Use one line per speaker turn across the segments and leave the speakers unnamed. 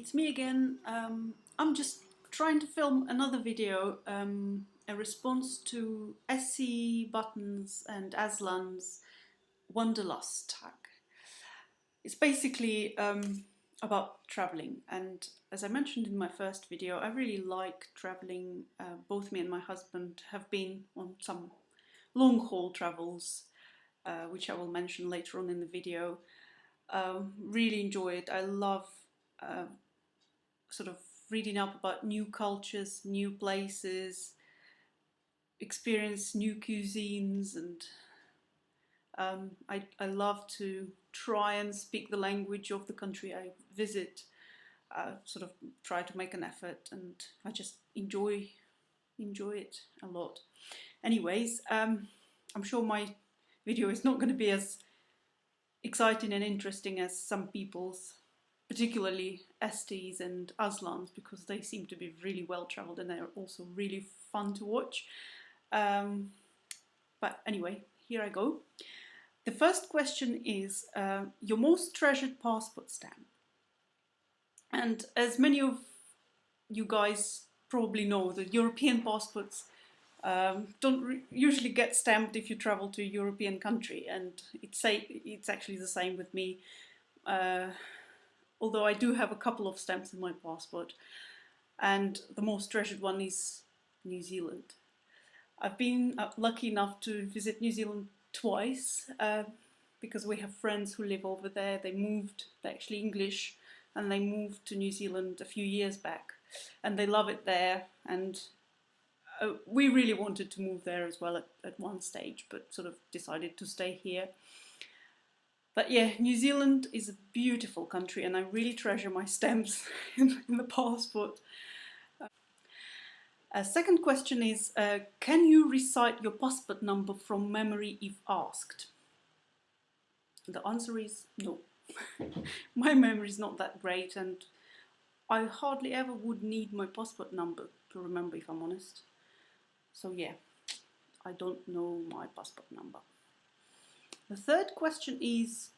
it's me again. I'm just trying to film another video, a response to Estee Buttons and Aslan's Wanderlust tag. It's basically about traveling, and as I mentioned in my first video, I really like traveling. Both me and my husband have been on some long-haul travels, which I will mention later on in the video. Really enjoy it. I love sort of reading up about new cultures, new places, experience new cuisines, and I love to try and speak the language of the country I visit, sort of try to make an effort, and I just enjoy it a lot. Anyways, I'm sure my video is not going to be as exciting and interesting as some people's, particularly Estee's and Aslan's, because they seem to be really well travelled and they're also really fun to watch. But anyway, here I go. The first question is your most treasured passport stamp. And as many of you guys probably know, the European passports don't usually get stamped if you travel to a European country, and it's actually the same with me. Although I do have a couple of stamps in my passport, and the most treasured one is New Zealand. I've been lucky enough to visit New Zealand twice because we have friends who live over there. They're actually English, and they moved to New Zealand a few years back, and they love it there. And we really wanted to move there as well at one stage, but sort of decided to stay here. But yeah, New Zealand is a beautiful country, and I really treasure my stamps in the passport. Second question is, can you recite your passport number from memory if asked? The answer is no. My memory is not that great, and I hardly ever would need my passport number to remember, if I'm honest. So yeah, I don't know my passport number. The third question is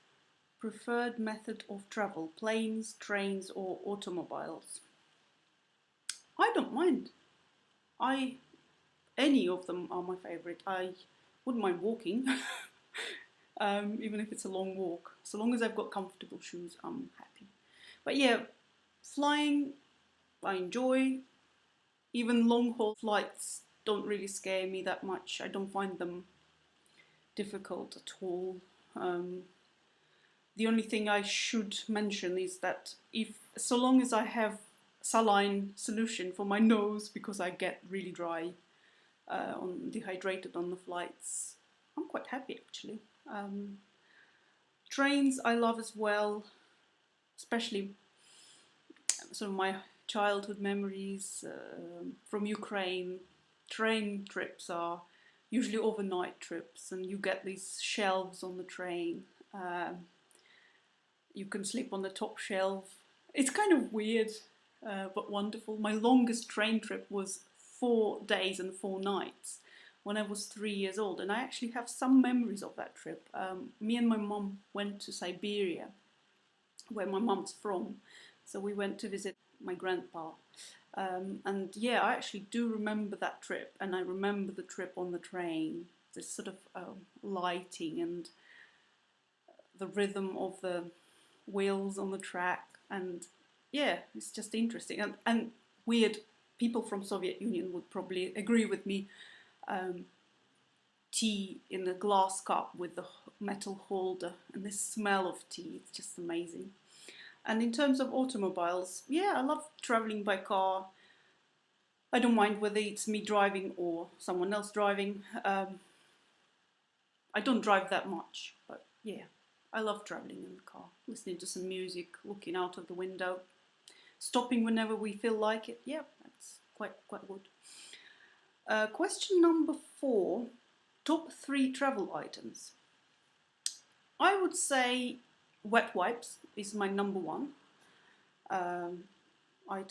preferred method of travel, planes, trains or automobiles. I don't mind. Any of them are my favourite. I wouldn't mind walking, even if it's a long walk. So long as I've got comfortable shoes, I'm happy. But yeah, flying, I enjoy. Even long-haul flights don't really scare me that much. I don't find them difficult at all. The only thing I should mention is that so long as I have saline solution for my nose, because I get really dry, dehydrated on the flights, I'm quite happy actually. Trains I love as well, especially some of my childhood memories from Ukraine. Train trips are usually overnight trips, and you get these shelves on the train. You can sleep on the top shelf. It's kind of weird, but wonderful. My longest train trip was 4 days and 4 nights when I was 3 years old, and I actually have some memories of that trip. Me and my mum went to Siberia, where my mum's from, so we went to visit my grandpa. And yeah, I actually do remember that trip, and I remember the trip on the train, this sort of lighting and the rhythm of the wheels on the track, and yeah, it's just interesting and weird. People from Soviet Union would probably agree with me. Tea in a glass cup with the metal holder, and this smell of tea, it's just amazing. And in terms of automobiles, yeah, I love traveling by car. I don't mind whether it's me driving or someone else driving. I don't drive that much, but yeah, I love traveling in the car, listening to some music, looking out of the window, stopping whenever we feel like it. Yeah, that's quite good. Question number 4, top 3 travel items. I would say wet wipes is my number 1.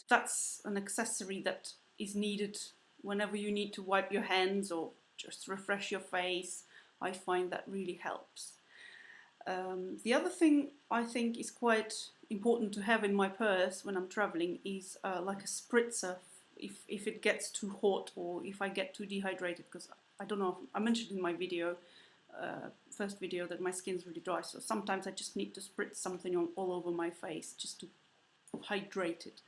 That's an accessory that is needed whenever you need to wipe your hands or just refresh your face. I find that really helps. The other thing I think is quite important to have in my purse when I'm traveling is like a spritzer if it gets too hot or if I get too dehydrated, because I don't know, I mentioned in my video, first video, that my skin's really dry, so sometimes I just need to spritz something all over my face just to hydrate it.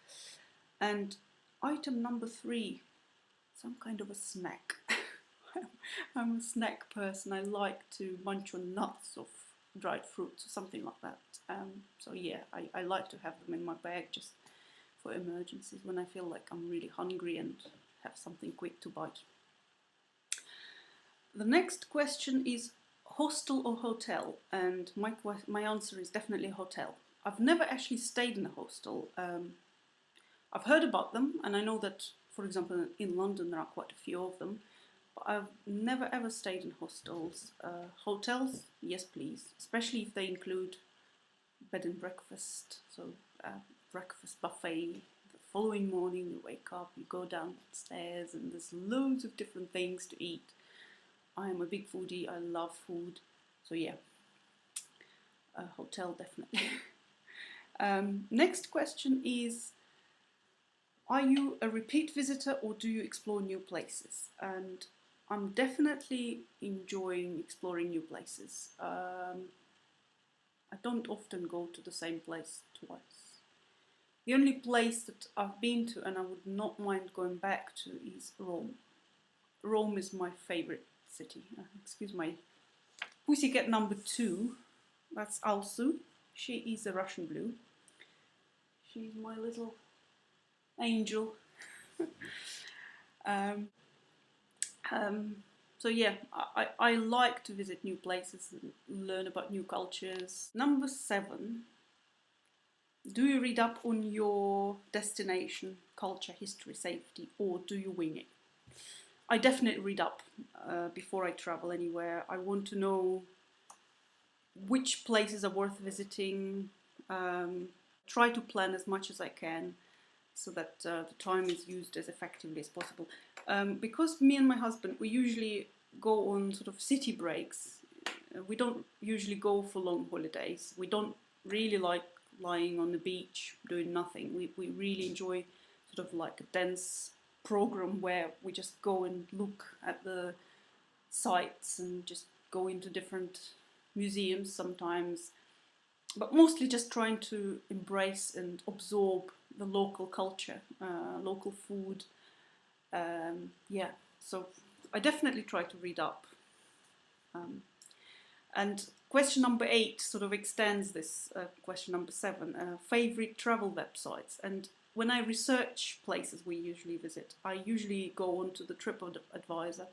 And item number 3, some kind of a snack. I'm a snack person. I like to munch on nuts or dried fruits or something like that. So yeah, I like to have them in my bag just for emergencies when I feel like I'm really hungry and have something quick to bite. The next question is hostel or hotel, and my answer is definitely hotel. I've never actually stayed in a hostel. I've heard about them, and I know that, for example, in London there are quite a few of them, but I've never ever stayed in hostels. Hotels, yes please, especially if they include bed and breakfast, so breakfast buffet. The following morning you wake up, you go downstairs and there's loads of different things to eat. I am a big foodie, I love food, so yeah, a hotel definitely. Next question is, are you a repeat visitor or do you explore new places? And I'm definitely enjoying exploring new places. I don't often go to the same place twice. The only place that I've been to and I would not mind going back to is Rome. Rome is my favourite city. Excuse my pussycat number 2. That's Alsu. She is a Russian blue. She's my little angel. So yeah, I like to visit new places and learn about new cultures. Number 7. Do you read up on your destination, culture, history, safety, or do you wing it? I definitely read up before I travel anywhere. I want to know which places are worth visiting. Try to plan as much as I can so that the time is used as effectively as possible. Because me and my husband, we usually go on sort of city breaks. We don't usually go for long holidays. We don't really like lying on the beach doing nothing. We really enjoy sort of like a dense program where we just go and look at the sites and just go into different museums sometimes, but mostly just trying to embrace and absorb the local culture, local food. Yeah, so I definitely try to read up. And question number 8 sort of extends this question number 7, favorite travel websites. And when I research places we usually visit, I usually go onto the TripAdvisor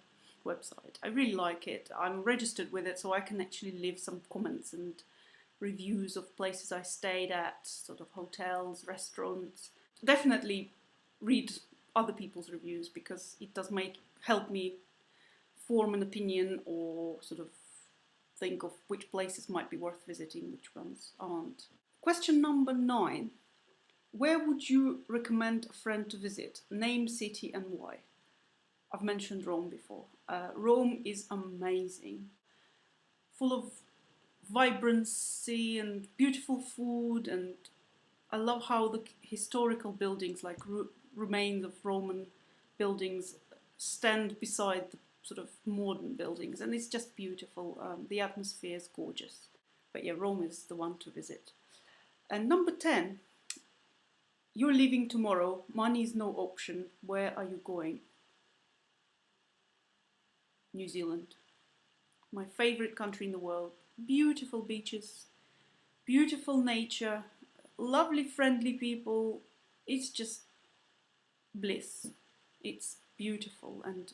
website. I really like it. I'm registered with it, so I can actually leave some comments and reviews of places I stayed at, sort of hotels, restaurants. Definitely read other people's reviews because it does help me form an opinion or sort of think of which places might be worth visiting, which ones aren't. Question number 9. Where would you recommend a friend to visit? Name, city and why? I've mentioned Rome before. Rome is amazing. Full of vibrancy and beautiful food, and I love how the historical buildings, like remains of Roman buildings, stand beside the sort of modern buildings, and it's just beautiful. The atmosphere is gorgeous. But yeah, Rome is the one to visit. And number 10, you're leaving tomorrow, money is no option, where are you going? New Zealand. My favourite country in the world. Beautiful beaches, beautiful nature, lovely friendly people. It's just bliss. It's beautiful, and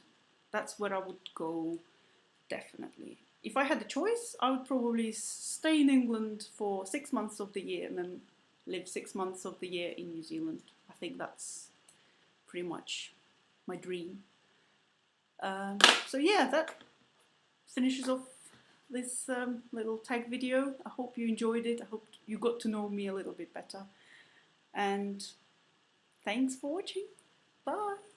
that's where I would go, definitely. If I had the choice, I would probably stay in England for 6 months of the year and then live 6 months of the year in New Zealand. I think that's pretty much my dream. So yeah, that finishes off this little tag video. I hope you enjoyed it. I hope you got to know me a little bit better. And thanks for watching. Bye.